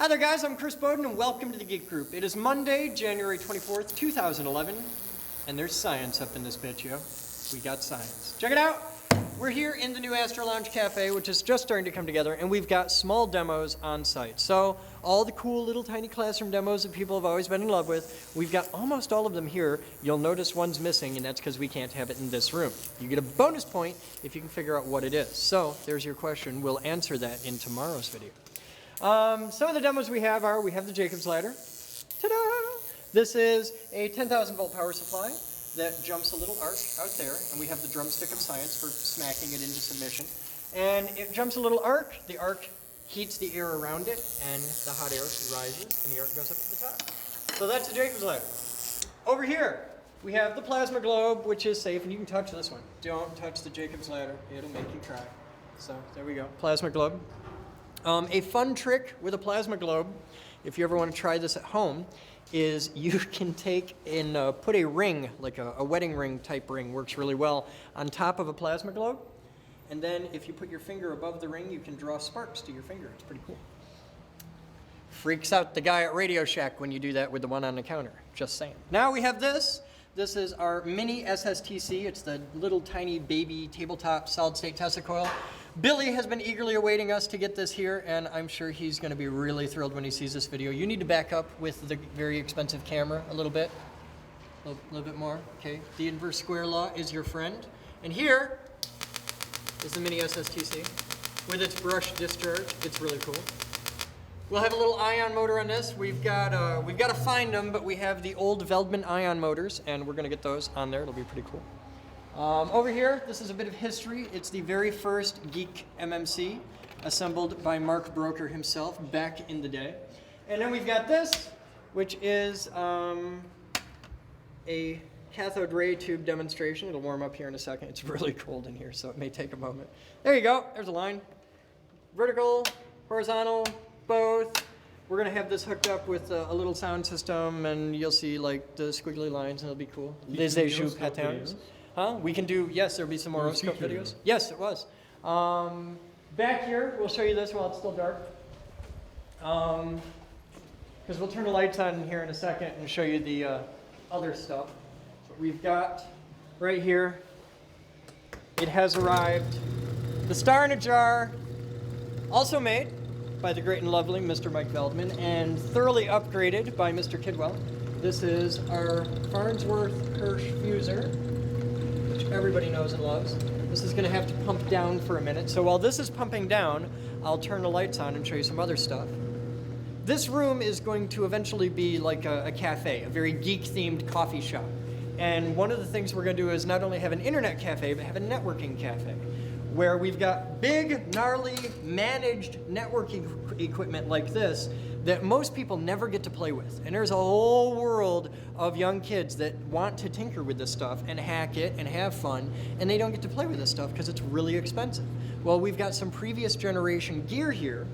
Hi there guys, I'm Chris Bowden and welcome to the Geek Group. It is Monday, January 24th, 2011, and there's science up in this bitch, yo. We got science. Check it out! We're here in the new Astro Lounge Cafe, which is just starting to come together, and we've got small demos on site. So, all the cool little tiny classroom demos that people have always been in love with, we've got almost all of them here. You'll notice one's missing, and that's because we can't have it in this room. You get a bonus point if you can figure out what it is. So, there's your question. We'll answer that in tomorrow's video. Some of the demos we have are, we have the Jacobs ladder. Ta-da! This is a 10,000 volt power supply that jumps a little arc out there, and we have the drumstick of science for smacking it into submission. And it jumps a little arc, the arc heats the air around it, and the hot air rises, and the arc goes up to the top. So that's the Jacobs ladder. Over here, we have the plasma globe, which is safe, and you can touch this one. Don't touch the Jacobs ladder, it'll make you cry. So there we go, plasma globe. A fun trick with a plasma globe, if you ever want to try this at home, is you can take and put a ring, like a wedding ring type ring, works really well, on top of a plasma globe. And then if you put your finger above the ring, you can draw sparks to your finger. It's pretty cool. Freaks out the guy at Radio Shack when you do that with the one on the counter. Just saying. Now we have this. This is our mini SSTC. It's the little tiny baby tabletop solid state Tesla coil. Billy has been eagerly awaiting us to get this here, and I'm sure he's going to be really thrilled when he sees this video. You need to back up with the very expensive camera a little bit. A little bit more, okay? The inverse square law is your friend. And here is the mini SSTC with its brush discharge. It's really cool. We'll have a little ion motor on this. We've got to find them, but we have the old Veldman ion motors, and we're going to get those on there. It'll be pretty cool. Over here, this is a bit of history. It's the very first Geek MMC, assembled by Mark Broker himself back in the day. And then we've got this, which is a cathode ray tube demonstration. It'll warm up here in a second. It's really cold in here, so it may take a moment. There you go. There's a line. Vertical, horizontal, both. We're going to have this hooked up with a little sound system, and you'll see like the squiggly lines, and it'll be cool. Les éjoues patterns. Huh? We can do, yes, there'll be some more scope videos. Yes, it was. Back here, we'll show you this while it's still dark. Because we'll turn the lights on here in a second and show you the other stuff. So we've got right here, it has arrived. The Star in a Jar, also made by the great and lovely Mr. Mike Veldman and thoroughly upgraded by Mr. Kidwell. This is our Farnsworth Hirsch fuser, which everybody knows and loves. This is going to have to pump down for a minute. So while this is pumping down, I'll turn the lights on and show you some other stuff. This room is going to eventually be like a cafe, a very geek-themed coffee shop. And one of the things we're going to do is not only have an internet cafe, but have a networking cafe, where we've got big, gnarly, managed networking equipment like this that most people never get to play with. And there's a whole world of young kids that want to tinker with this stuff and hack it and have fun, and they don't get to play with this stuff because it's really expensive. Well, we've got some previous generation gear here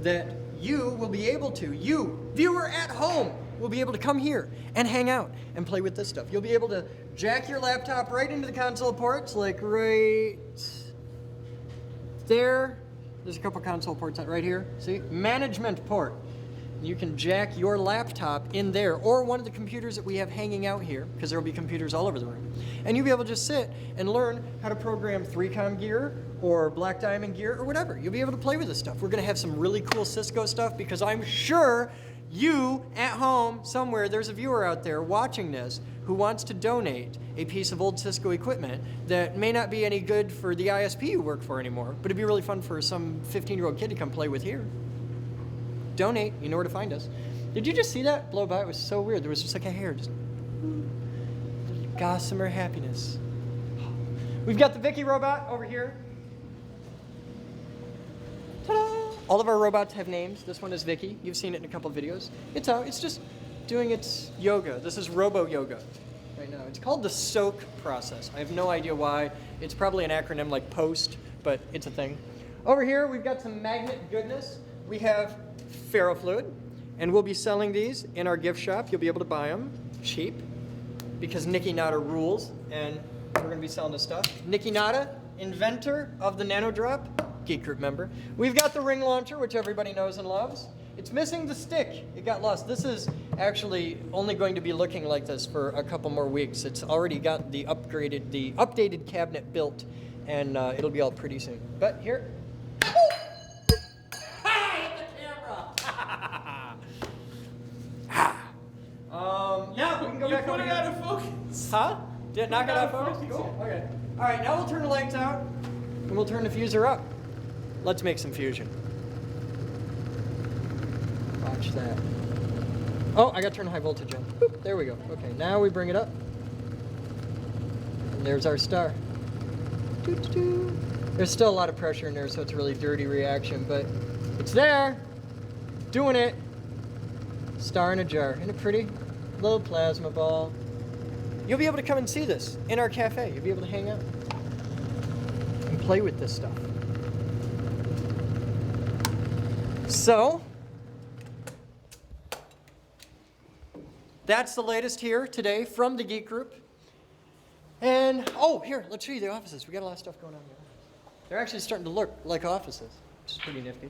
that you will be able to, you, viewer at home, will be able to come here and hang out and play with this stuff. You'll be able to jack your laptop right into the console ports, like right there. There's a couple console ports right here. See? Management port. You can jack your laptop in there, or one of the computers that we have hanging out here, because there will be computers all over the room. And you'll be able to just sit and learn how to program 3Com gear, or Black Diamond gear, or whatever. You'll be able to play with this stuff. We're going to have some really cool Cisco stuff, because I'm sure you, at home, somewhere, there's a viewer out there watching this who wants to donate a piece of old Cisco equipment that may not be any good for the ISP you work for anymore, but it'd be really fun for some 15-year-old kid to come play with here. Donate, you know where to find us. Did you just see that blow by? It was so weird. There was just like a hair, just gossamer happiness. We've got the Vicky robot over here. Ta-da! All of our robots have names. This one is Vicky. You've seen it in a couple of videos. It's just doing its yoga. This is robo yoga right now. It's called the SOAK process. I have no idea why. It's probably an acronym like POST, but it's a thing. Over here, we've got some magnet goodness. We have ferrofluid, and we'll be selling these in our gift shop. You'll be able to buy them cheap because Nikki Nada rules, and we're going to be selling this stuff. Nikki Nada, inventor of the Nano Drop, Geek Group member. We've got the ring launcher, which everybody knows and loves. It's missing the stick. It got lost. This is actually only going to be looking like this for a couple more weeks. It's already got the updated cabinet built, and it'll be all pretty soon. But here. Yeah, we can go back over here. Put it out of focus. Huh? Did it knock it out of focus? Cool. Okay. All right, now we'll turn the lights out, and we'll turn the fuser up. Let's make some fusion. Watch that. Oh, I got to turn high voltage on. Boop, there we go. Okay, now we bring it up. And there's our star. Doo-doo-doo. There's still a lot of pressure in there, so it's a really dirty reaction, but it's there. Doing it. Star in a jar. Isn't it pretty? Little plasma ball. You'll be able to come and see this in our cafe. You'll be able to hang out and play with this stuff. So, that's the latest here today from the Geek Group. And, oh, here, let's show you the offices. We got a lot of stuff going on here. They're actually starting to look like offices, which is pretty nifty.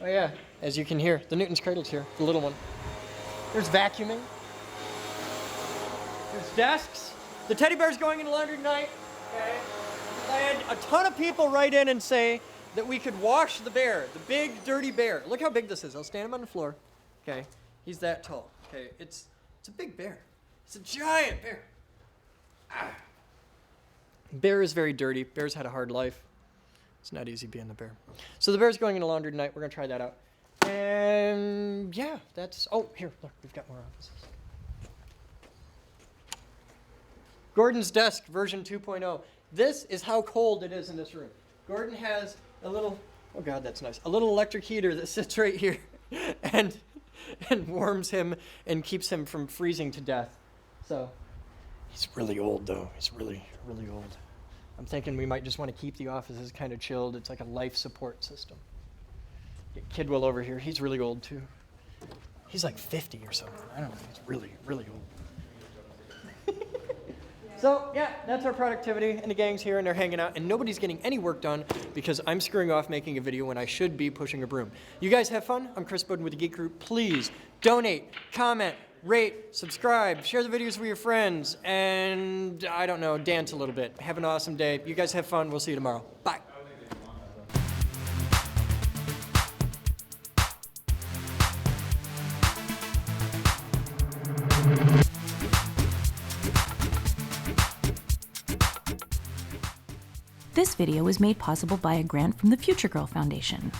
Oh yeah, as you can hear, the Newton's Cradle's here, the little one. There's vacuuming. There's desks. The teddy bear's going in the laundry tonight. Okay. I had a ton of people write in and say that we could wash the bear, the big, dirty bear. Look how big this is. I'll stand him on the floor. Okay. He's that tall. Okay. It's a big bear. It's a giant bear. Ah. Bear is very dirty. Bear's had a hard life. It's not easy being the bear. So the bear's going in the laundry tonight. We're going to try that out. And yeah, that's... Oh, here, look, we've got more offices. Gordon's desk, version 2.0. This is how cold it is in this room. Gordon has a little... Oh, God, that's nice. A little electric heater that sits right here and warms him and keeps him from freezing to death. So he's really old, though. He's really, really old. I'm thinking we might just want to keep the offices kind of chilled. It's like a life support system. Get Kidwell over here. He's really old, too. He's like 50 or something. I don't know. He's really, really old. So, yeah, that's our productivity. And the gang's here, and they're hanging out. And nobody's getting any work done because I'm screwing off making a video when I should be pushing a broom. You guys have fun? I'm Chris Bowden with the Geek Group. Please donate, comment, rate, subscribe, share the videos with your friends, and, I don't know, dance a little bit. Have an awesome day. You guys have fun. We'll see you tomorrow. Bye. This video was made possible by a grant from the Future Girl Foundation.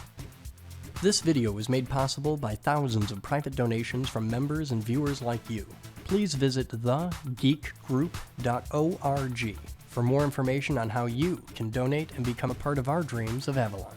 This video was made possible by thousands of private donations from members and viewers like you. Please visit thegeekgroup.org for more information on how you can donate and become a part of our dreams of Avalon.